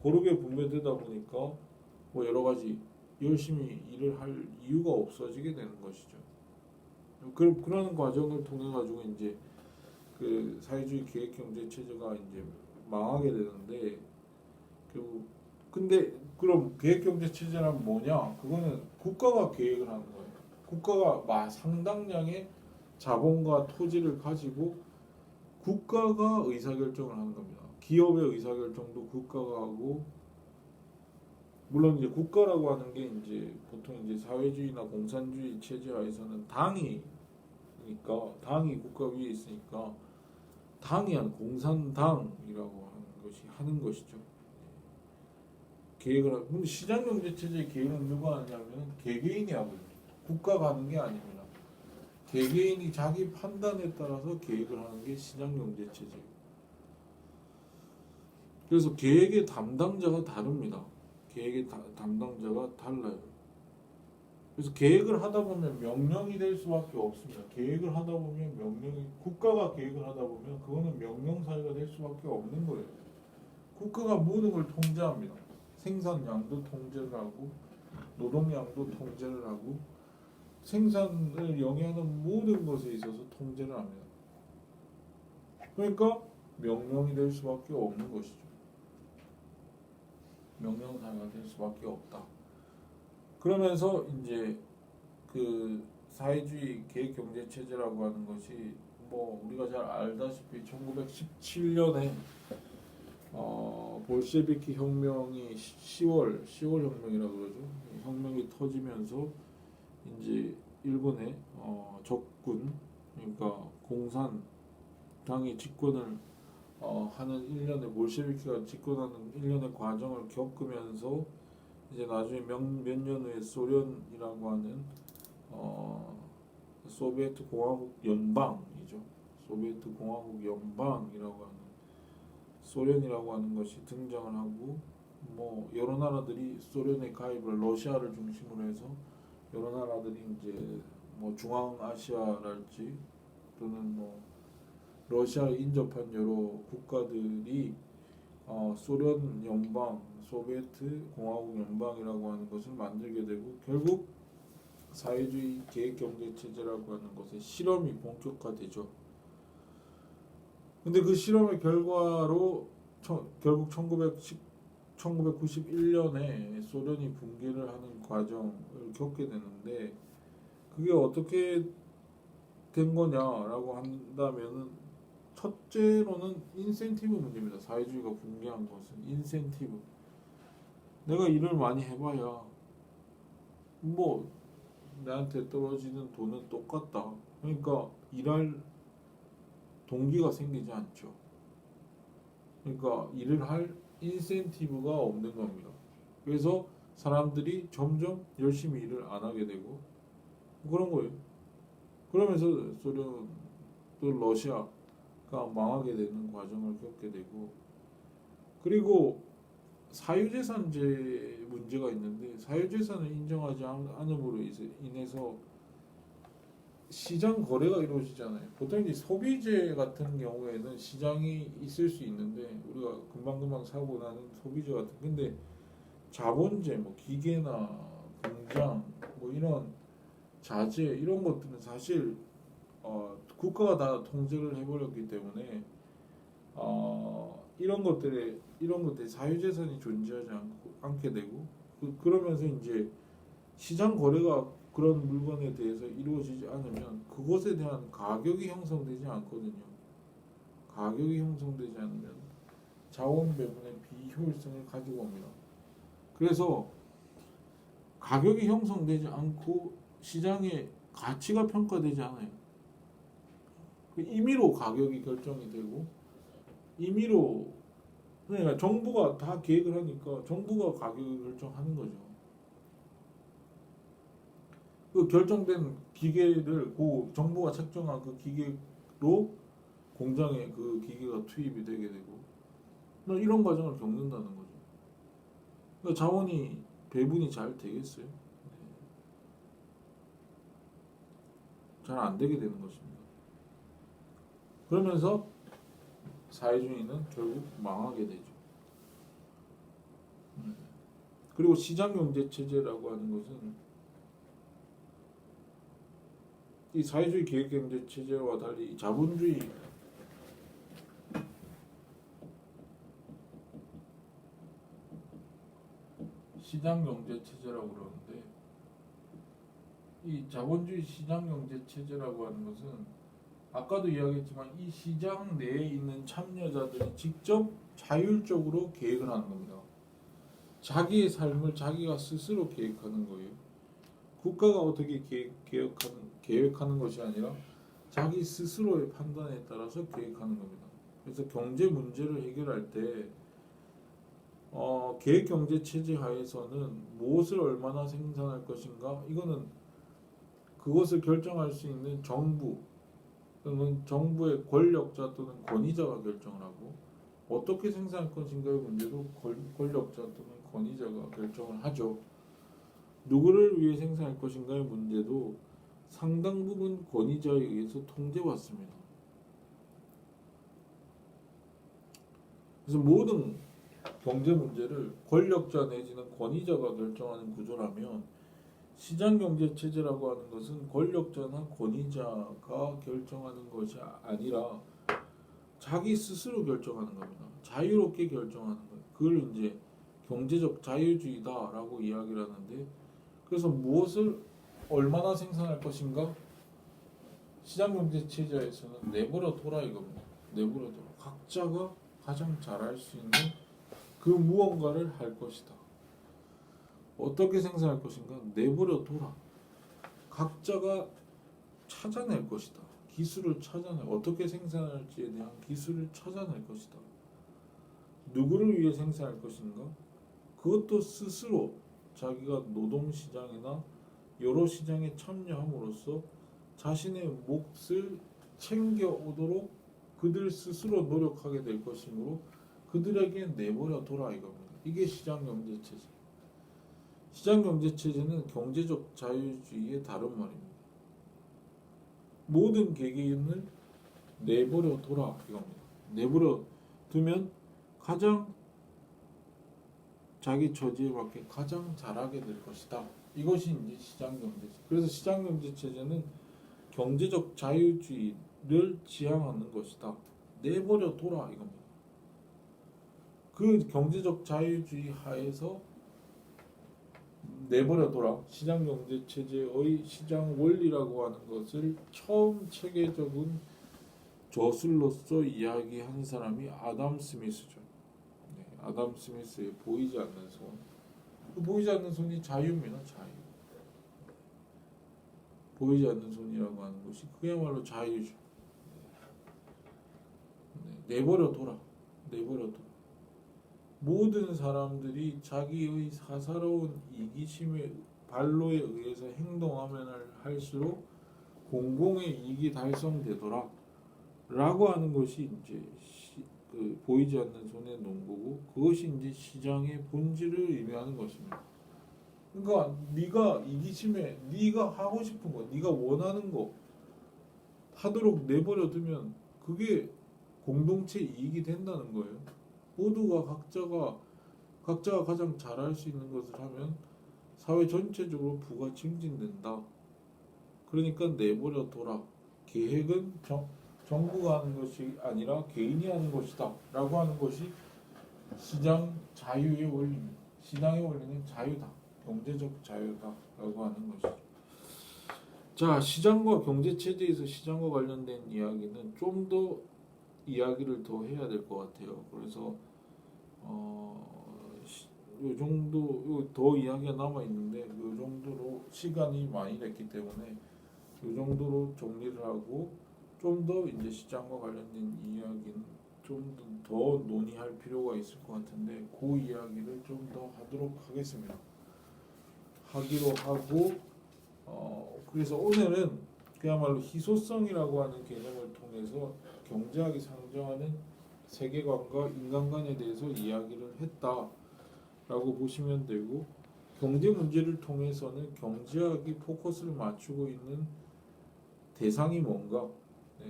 고르게 분배되다 보니까 뭐 여러 가지 열심히 일을 할 이유가 없어지게 되는 것이죠. 그런 과정을 통해 가지고 이제 그 사회주의 계획 경제 체제가 이제 망하게 되는데 결국 근데 그럼 계획 경제 체제란 뭐냐? 그거는 국가가 계획을 하는 거예요. 국가가 상당량의 자본과 토지를 가지고 국가가 의사결정을 하는 겁니다. 기업의 의사결정도 국가가 하고 물론 이제 국가라고 하는 게 이제 보통 이제 사회주의나 공산주의 체제하에서는 당이 국가 위에 있으니까 당이 한 공산당이라고 하는 것이죠. 계획을 하고 근데 시장경제 체제의 계획은 누가 하냐면 개개인이 하고 있는 국가가 하는 게 아닙니다. 개개인이 자기 판단에 따라서 계획을 하는 게 시장경제 체제예요. 그래서 계획의 담당자가 다릅니다. 계획의 담당자가 달라요. 그래서 계획을 하다 보면 명령이 될 수밖에 없습니다. 계획을 하다 보면 국가가 계획을 하다 보면 그거는 명령 사회가 될 수밖에 없는 거예요. 국가가 모든 걸 통제합니다. 생산량도 통제를 하고 노동량도 통제를 하고 생산을 영위하는 모든 것에 있어서 통제를 합니다. 그러니까 명령이 될 수밖에 없는 것이죠. 명령 사회가 될 수밖에 없다. 그러면서 이제 그 사회주의 계획 경제 체제라고 하는 것이 뭐 우리가 잘 알다시피 1917년에 볼셰비키 혁명이 10월 혁명이라고 그러죠. 혁명이 터지면서 이제 일본의 적군 그러니까 공산당이 집권을 하는 일련의 볼셰비키가 집권하는 일련의 과정을 겪으면서 이제 나중에 몇 년 후에 소련이라고 하는 소비에트 공화국 연방이죠. 소비에트 공화국 연방이라고 하는 소련이라고 하는 것이 등장을 하고 뭐 여러 나라들이 소련에 가입을 러시아를 중심으로 해서 여러 나라들이 이제 뭐 중앙아시아랄지 또는 뭐 러시아에 인접한 여러 국가들이 소련 연방, 소비에트 공화국 연방이라고 하는 것을 만들게 되고 결국 사회주의 계획 경제 체제라고 하는 것의 실험이 본격화되죠. 근데 그 실험의 결과로 결국 1991년에 소련이 붕괴를 하는 과정을 겪게 되는데 그게 어떻게 된 거냐라고 한다면은 첫째로는 인센티브 문제입니다. 사회주의가 붕괴한 것은 인센티브. 내가 일을 많이 해봐야 뭐 나한테 떨어지는 돈은 똑같다. 그러니까 일할 동기가 생기지 않죠. 그러니까 일을 할 인센티브가 없는 겁니다. 그래서 사람들이 점점 열심히 일을 안 하게 되고 그런 거예요. 그러면서 소련 또 러시아가 망하게 되는 과정을 겪게 되고 그리고 사유재산제 문제가 있는데 사유재산을 인정하지 않음으로 인해서 시장 거래가 이루어지잖아요. 보통 이제 소비재 같은 경우에는 시장이 있을 수 있는데 우리가 금방금방 사고 나는 소비재 같은 근데 자본재 뭐 기계나 공장 뭐 이런 자재 이런 것들은 사실 국가가 다 통제를 해버렸기 때문에 이런 것들이 사유재산이 존재하지 않게 되고 그러면서 이제 시장 거래가 그런 물건에 대해서 이루어지지 않으면 그것에 대한 가격이 형성되지 않거든요. 가격이 형성되지 않으면 자원 배분의 비효율성을 가지고 옵니다. 그래서 가격이 형성되지 않고 시장의 가치가 평가되지 않아요. 임의로 가격이 결정이 되고 임의로 그러니까 정부가 다 계획을 하니까 정부가 가격을 결정하는 거죠. 그 결정된 기계를 정부가 책정한 그 기계로 공장에 그 기계가 투입이 되게 되고 이런 과정을 겪는다는 거죠. 그러니까 자원이 배분이 잘 되겠어요? 잘 안 되게 되는 것입니다. 그러면서 사회주의는 결국 망하게 되죠. 그리고 시장경제체제라고 하는 것은 이 사회주의 계획경제체제와 달리 이 자본주의 시장경제체제라고 그러는데, 이 자본주의 시장경제체제라고 하는 것은 아까도 이야기했지만 이 시장 내에 있는 참여자들이 직접 자율적으로 계획을 하는 겁니다. 자기의 삶을 자기가 스스로 계획하는 거예요. 국가가 어떻게 계획하는 것이 아니라 자기 스스로의 판단에 따라서 계획하는 겁니다. 그래서 경제 문제를 해결할 때 계획 경제 체제 하에서는 무엇을 얼마나 생산할 것인가, 이거는 그것을 결정할 수 있는 정부 또는 정부의 권력자 또는 권위자가 결정을 하고, 어떻게 생산할 것인가의 문제도 권력자 또는 권위자가 결정을 하죠. 누구를 위해 생산할 것인가의 문제도 상당 부분 권위자에 의해서 통제받습니다. 그래서 모든 경제 문제를 권력자 내지는 권위자가 결정하는 구조라면, 시장경제체제라고 하는 것은 권력자나 권위자가 결정하는 것이 아니라 자기 스스로 결정하는 겁니다. 자유롭게 결정하는 거예요. 그걸 이제 경제적 자유주의다라고 이야기를 하는데, 그래서 무엇을 얼마나 생산할 것인가? 시장경제체제에서는 내버려 둬라 이겁니다. 내버려 둬라. 각자가 가장 잘할 수 있는 그 무언가를 할 것이다. 어떻게 생산할 것인가? 내버려 둬라. 각자가 찾아낼 것이다. 기술을 어떻게 생산할지에 대한 기술을 찾아낼 것이다. 누구를 위해 생산할 것인가? 그것도 스스로 자기가 노동시장이나 여러 시장에 참여함으로써 자신의 몫을 챙겨오도록 그들 스스로 노력하게 될 것이므로 그들에게 내버려 둬라 이겁니다. 이게 시장경제체제. 시장경제체제는 경제적 자유주의의 다른 말입니다. 모든 개개인을 내버려 둬라 이겁니다. 내버려 두면 가장 자기 처지에 맞게 가장 잘하게 될 것이다. 이것이 이제 시장경제체. 그래서 시장경제체제는 경제적 자유주의를 지향하는 것이다. 내버려 둬라 이겁니다. 그 경제적 자유주의 하에서 내버려 둬라, 시장경제체제의 시장 원리라고 하는 것을 처음 체계적인 저술로서 이야기한 사람이 아담 스미스죠. 네, 아담 스미스의 보이지 않는 손. 그 보이지 않는 손이 자유입니다. 자유. 보이지 않는 손이라고 하는 것이 그야말로 자유죠. 네, 내버려 둬라. 내버려 둬라. 모든 사람들이 자기의 사사로운 이기심의 발로에 의해서 행동하면 할수록 공공의 이익이 달성되더라 라고 하는 것이 이제 그 보이지 않는 손의 농구고, 그것이 이제 시장의 본질을 의미하는 것입니다. 그러니까 네가 이기심에 네가 하고 싶은 거, 네가 원하는 거 하도록 내버려 두면 그게 공동체 이익이 된다는 거예요. 모두가 각자가 가장 잘할 수 있는 것을 하면 사회 전체적으로 부가 증진된다. 그러니까 내버려 둬라. 계획은 정부가 하는 것이 아니라 개인이 하는 것이다 라고 하는 것이 시장 자유의 원리입니다. 시장의 원리는 자유다. 경제적 자유다 라고 하는 것이죠. 자, 시장과 경제체제에서 시장과 관련된 이야기는 좀 더 이야기를 더 해야 될 것 같아요. 그래서 요 정도 더 이야기가 남아 있는데 요 정도로 시간이 많이 됐기 때문에 요 정도로 정리를 하고, 좀 더 이제 시장과 관련된 이야기는 좀 더 논의할 필요가 있을 것 같은데 그 이야기를 좀 더 하도록 하겠습니다. 하기로 하고, 그래서 오늘은 그야말로 희소성이라고 하는 개념을 통해서 경제학이 상정하는 세계관과 인간관에 대해서 이야기를 했다라고 보시면 되고, 경제 문제를 통해서는 경제학이 포커스를 맞추고 있는 대상이 뭔가,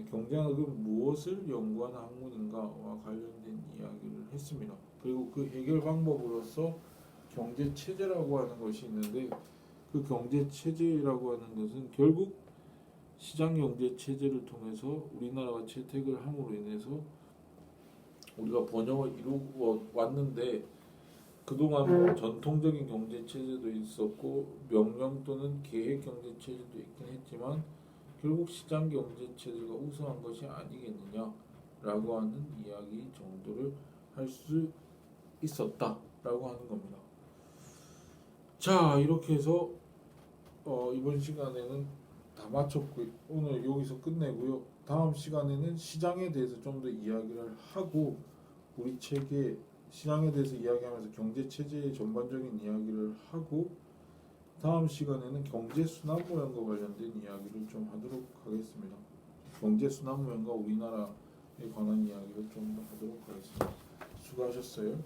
경제학은 무엇을 연구하는 학문인가와 관련된 이야기를 했습니다. 그리고 그 해결 방법으로서 경제 체제라고 하는 것이 있는데 그 경제 체제라고 하는 것은 결국 시장 경제 체제를 통해서 우리나라가 채택을 함으로 인해서 우리가 번영을 이루어 왔는데 그동안 뭐 전통적인 경제 체제도 있었고 명령 또는 계획 경제 체제도 있긴 했지만 결국 시장 경제 체제가 우수한 것이 아니겠느냐라고 하는 이야기 정도를 할 수 있었다라고 하는 겁니다. 자, 이렇게 해서 이번 시간에는 다 마쳤고 오늘 여기서 끝내고요. 다음 시간에는 시장에 대해서 좀 더 이야기를 하고 우리 책에 시장에 대해서 이야기하면서 경제 체제의 전반적인 이야기를 하고 다음 시간에는 경제 순환 모형과 관련된 이야기를 좀 하도록 하겠습니다. 경제 순환 모형과 우리나라에 관한 이야기를 좀 더 하도록 하겠습니다. 수고하셨어요.